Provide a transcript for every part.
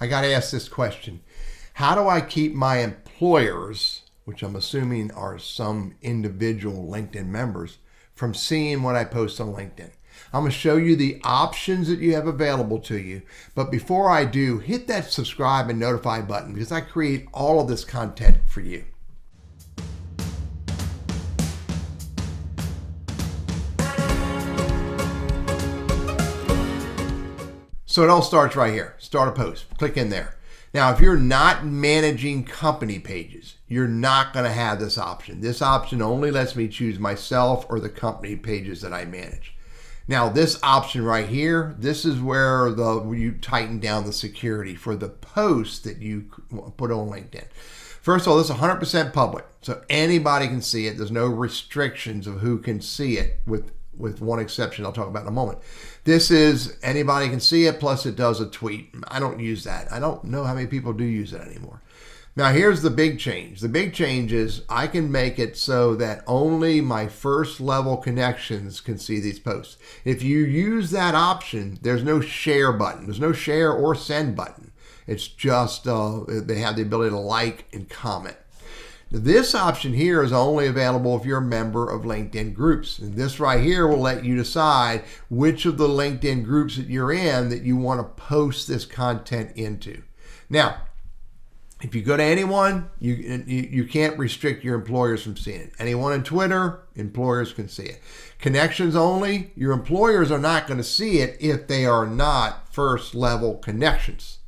I got to ask this question. How do I keep my employers, which I'm assuming are some individual LinkedIn members, from seeing what I post on LinkedIn? I'm going to show you the options that you have available to you. But before I do, hit that subscribe and notify button because I create all of this content for you. So it all starts right here. Start a post. Click in there. Now, if you're not managing company pages, you're not going to have this option. This option only lets me choose myself or the company pages that I manage. Now, this option right here, this is where you tighten down the security for the posts that you put on LinkedIn. First of all, this is 100% public, so anybody can see it. There's no restrictions of who can see it, with one exception I'll talk about in a moment. This is anybody can see it, plus it does a tweet. I don't use that. I don't know how many people do use it anymore. Now here's the big change. The big change is I can make it so that only my first level connections can see these posts. If you use that option, there's no share button. There's no share or send button. It's just they have the ability to like and comment. This option here is only available if you're a member of LinkedIn groups. And this right here will let you decide which of the LinkedIn groups that you're in that you want to post this content into. Now, if you go to anyone, you can't restrict your employers from seeing it. Anyone on Twitter, employers can see it. Connections only, your employers are not going to see it if they are not first level connections.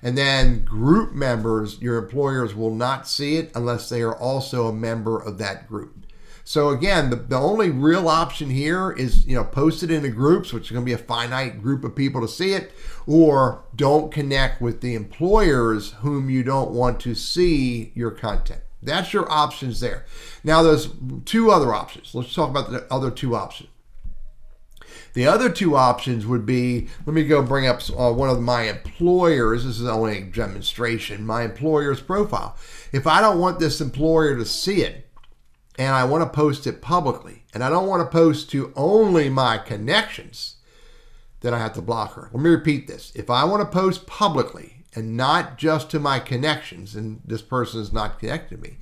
And then group members, your employers will not see it unless they are also a member of that group. So again, the only real option here is, post it into groups, which is going to be a finite group of people to see it, or don't connect with the employers whom you don't want to see your content. That's your options there. Now there's two other options. Let's talk about the other two options. The other two options would be, let me go bring up one of my employers. This is only a demonstration. My employer's profile. If I don't want this employer to see it, and I want to post it publicly, and I don't want to post to only my connections, then I have to block her. Let me repeat this. If I want to post publicly and not just to my connections, and this person is not connected to me,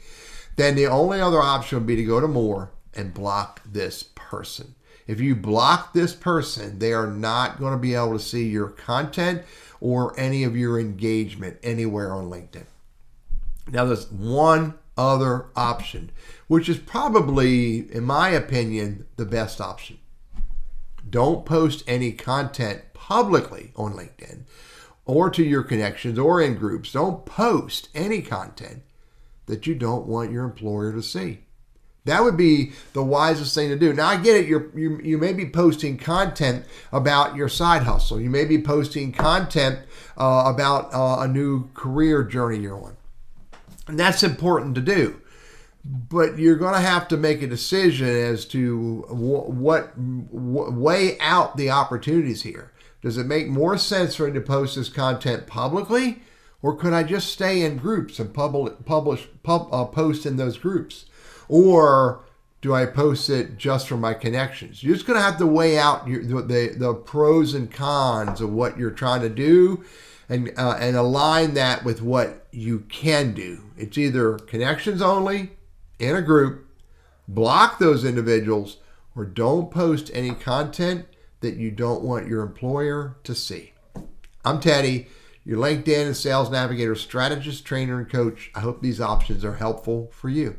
then the only other option would be to go to more and block this person. If you block this person, they are not going to be able to see your content or any of your engagement anywhere on LinkedIn. Now, there's one other option, which is probably, in my opinion, the best option. Don't post any content publicly on LinkedIn or to your connections or in groups. Don't post any content that you don't want your employer to see. That would be the wisest thing to do. Now, I get it. You may be posting content about your side hustle. You may be posting content about a new career journey you're on. And that's important to do. But you're going to have to make a decision as to weigh out the opportunities here. Does it make more sense for me to post this content publicly? Or could I just stay in groups and post in those groups? Or do I post it just for my connections? You're just going to have to weigh out the pros and cons of what you're trying to do and align that with what you can do. It's either connections only, in a group, block those individuals, or don't post any content that you don't want your employer to see. I'm Teddy, your LinkedIn and Sales Navigator strategist, trainer, and coach. I hope these options are helpful for you.